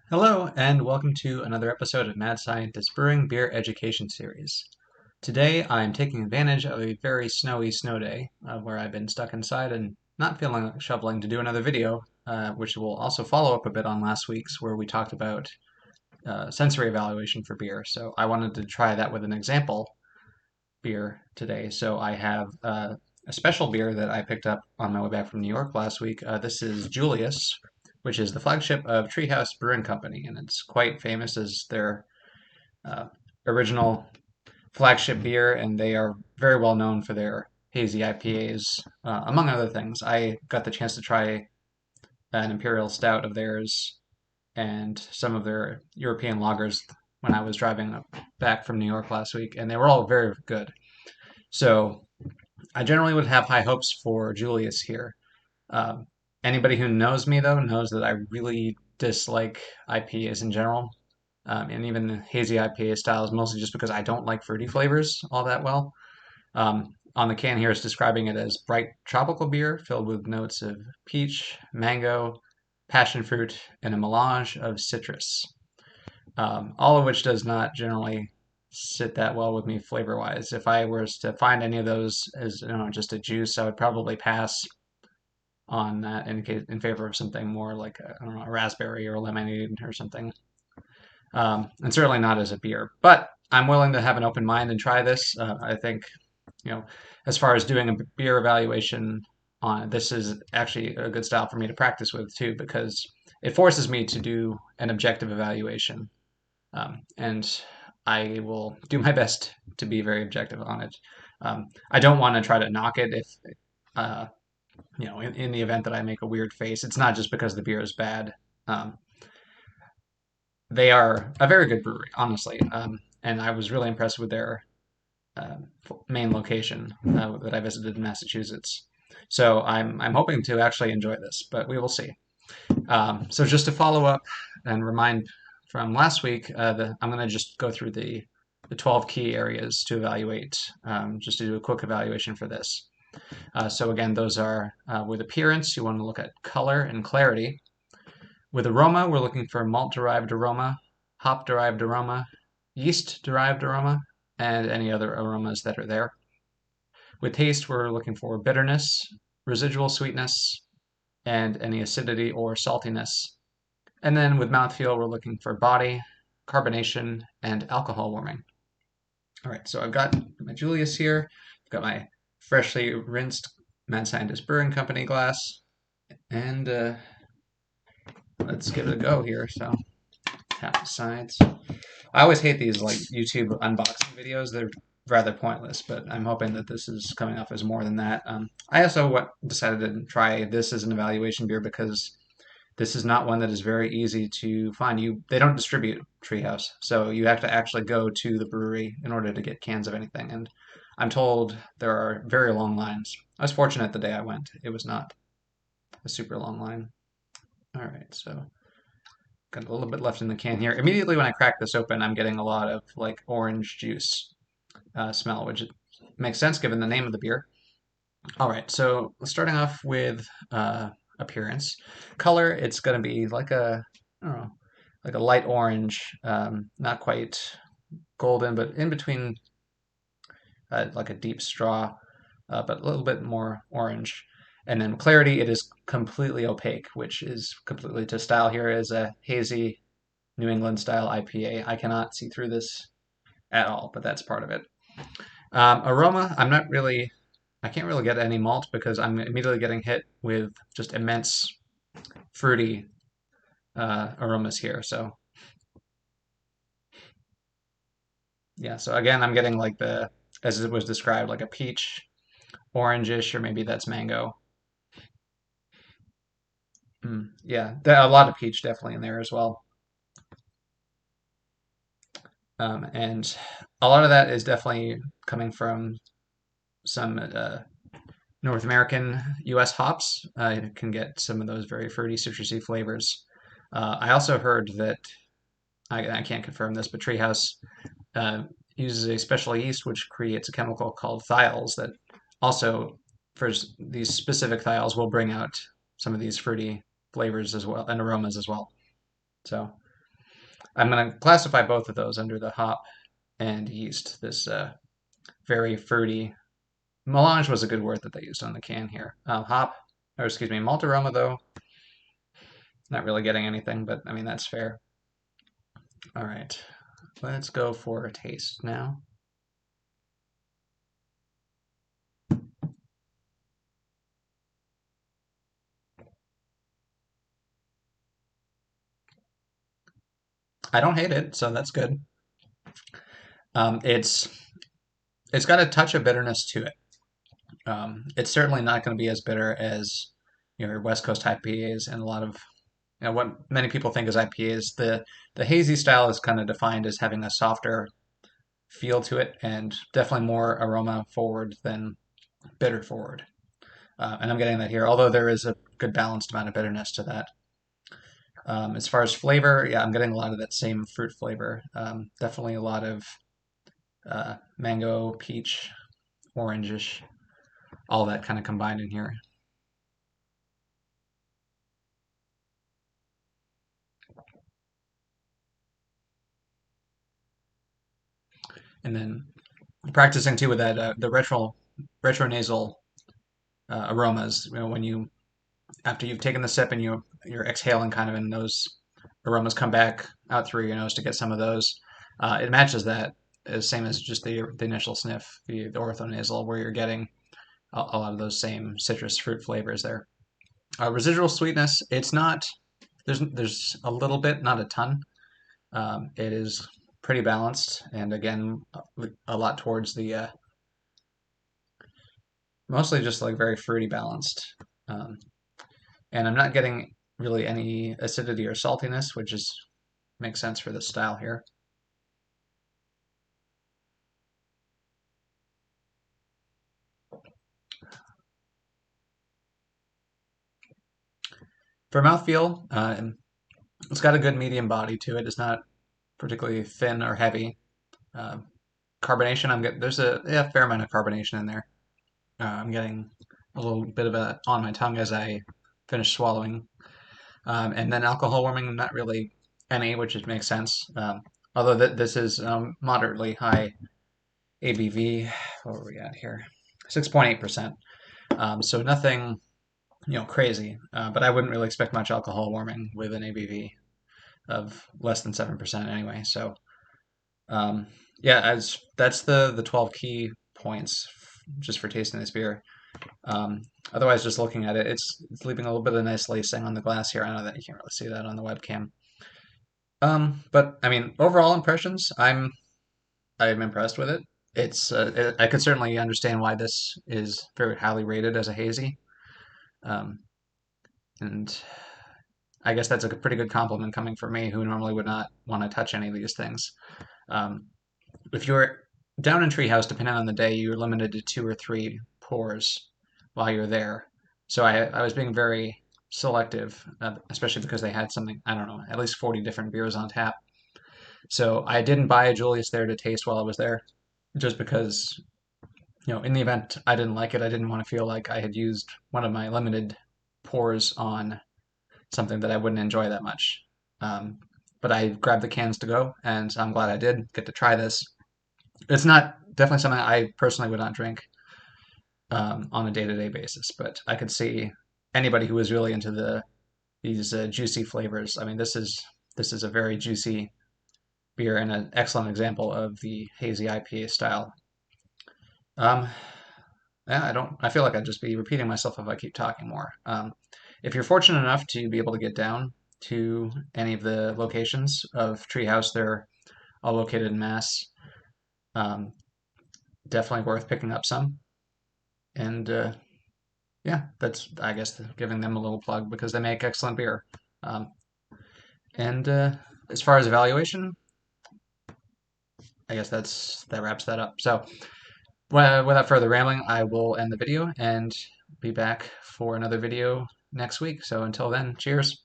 Hello, and welcome to another episode of Mad Scientist Brewing Beer Education Series. Today, I'm taking advantage of a very snowy snow day where I've been stuck inside and not feeling like shoveling to do another video, which will also follow up a bit on last week's where we talked about sensory evaluation for beer. So I wanted to try that with an example beer today. So I have a special beer that I picked up on my way back from New York last week. This is Julius, which is the flagship of Tree House Brewing Company, and it's quite famous as their uh, original flagship beer, and they are very well known for their hazy IPAs, among other things. I got the chance to try an imperial stout of theirs and some of their European lagers when I was driving back from New York last week, and they were all very good. So I generally would have high hopes for Julius here. Um, Anybody who knows me, though, knows that I really dislike IPAs in general, and even the hazy IPA styles, mostly just because I don't like fruity flavors all that well. On the can here, it's describing it as bright tropical beer filled with notes of peach, mango, passion fruit, and a melange of citrus. All of which does not generally sit that well with me flavor wise. If I was to find any of those as just a juice, I would probably pass on that in favor of something more like I don't know, a raspberry or a lemonade or something. And certainly not as a beer. But I'm willing to have an open mind and try this. I think, you know, as far as doing a beer evaluation on it, this is actually a good style for me to practice with too, because it forces me to do an objective evaluation. And I will do my best to be very objective on it. I don't want to try to knock it if, uh, in the event that I make a weird face. It's not just because the beer is bad. Um, they are a very good brewery, honestly. And I was really impressed with their uh, main location that I visited in Massachusetts. So I'm hoping to actually enjoy this, but we will see. So just to follow up and remind from last week, I'm going to just go through the 12 key areas to evaluate, just to do a quick evaluation for this. So again, those are with appearance, you want to look at color and clarity. With aroma, we're looking for malt-derived aroma, hop-derived aroma, yeast-derived aroma, and any other aromas that are there. With taste, we're looking for bitterness, residual sweetness, and any acidity or saltiness. And then with mouthfeel, we're looking for body, carbonation, and alcohol warming. All right, so I've got my Julius here. I've got my freshly rinsed Mad Scientist Brewing Company glass, and let's give it a go here. So half the sides. I always hate these like YouTube unboxing videos. They're rather pointless, but I'm hoping that this is coming off as more than that. I also decided to try this as an evaluation beer because this is not one that is very easy to find. They don't distribute Treehouse, so you have to actually go to the brewery in order to get cans of anything. And I'm told there are very long lines. I was fortunate the day I went; it was not a super long line. All right, so got a little bit left in the can here. Immediately when I crack this open, I'm getting a lot of like orange juice smell, which makes sense given the name of the beer. All right, so starting off with appearance. Color, it's going to be like I don't know, like a light orange, not quite golden, but in between like a deep straw, but a little bit more orange. And then clarity, it is completely opaque, which is completely to style here as a hazy New England style IPA. I cannot see through this at all, but that's part of it. Aroma, I can't really get any malt because I'm immediately getting hit with just immense fruity aromas here. So yeah, so again, I'm getting like as it was described, like a peach, orangish, or maybe that's mango. Yeah, a lot of peach definitely in there as well. And a lot of that is definitely coming from some North American U.S. hops. You can get some of those very fruity, citrusy flavors. I also heard that I can't confirm this, but Treehouse uh, uses a special yeast which creates a chemical called thiols that also, for these specific thiols, will bring out some of these fruity flavors as well and aromas as well. So I'm going to classify both of those under the hop and yeast. This very fruity melange was a good word that they used on the can here. Hop, or excuse me, malt aroma though, not really getting anything, but I mean that's fair. All right, let's go for a taste now. I don't hate it, so that's good. Um, it's it's got a touch of bitterness to it. It's certainly not going to be as bitter as your West Coast IPAs and a lot of what many people think is IPAs. The hazy style is kind of defined as having a softer feel to it and definitely more aroma forward than bitter forward. And I'm getting that here, although there is a good balanced amount of bitterness to that. As far as flavor, yeah, I'm getting a lot of that same fruit flavor. Definitely a lot of mango, peach, orangish, all that kind of combined in here. And then practicing too with that the retronasal aromas. When you after you've taken the sip and you're exhaling kind of, and those aromas come back out through your nose to get some of those. It matches that as same as just the initial sniff, the orthonasal, where you're getting a lot of those same citrus fruit flavors there. Residual sweetness, it's not. There's a little bit, not a ton. It is pretty balanced, and again, a lot towards the mostly just like very fruity balanced. Um, and I'm not getting really any acidity or saltiness, which is makes sense for this style here. For mouthfeel, it's got a good medium body to it. It's not particularly thin or heavy. Uh, Carbonation, I'm getting there's a yeah, fair amount of carbonation in there. I'm getting a little bit of it on my tongue as I finish swallowing. And then alcohol warming, not really any, which it makes sense. Although this is moderately high ABV. What are we at here? 6.8%. So nothing, crazy. But I wouldn't really expect much alcohol warming with an ABV of less than 7% anyway. So um, yeah, as that's the 12 key points just for tasting this beer. Um, Otherwise, just looking at it, it's leaving a little bit of nice lacing on the glass here. I know that you can't really see that on the webcam. But I mean, overall impressions, I'm impressed with it. I could certainly understand why this is very highly rated as a hazy. Um, and I guess that's a pretty good compliment coming from me, who normally would not want to touch any of these things. Um, if you're down in Treehouse, depending on the day, you're limited to 2 or 3 pours while you're there. So I was being very selective, especially because they had something, I don't know, at least 40 different beers on tap. So I didn't buy a Julius there to taste while I was there, just because, in the event I didn't like it, I didn't want to feel like I had used one of my limited pours on something that I wouldn't enjoy that much. Um, but I grabbed the cans to go, and I'm glad I did get to try this. It's not definitely something I personally would not drink on a day-to-day basis, but I could see anybody who was really into these juicy flavors. I mean, this is a very juicy beer and an excellent example of the hazy IPA style. Um, yeah, I don't. I feel like I'd just be repeating myself if I keep talking more. If you're fortunate enough to be able to get down to any of the locations of Treehouse, they're all located in Mass. Um, Definitely worth picking up some. And yeah, that's I guess giving them a little plug because they make excellent beer. Um, and as far as evaluation, I guess that wraps that up. So without further rambling, I will end the video and be back for another video next week. So until then, cheers.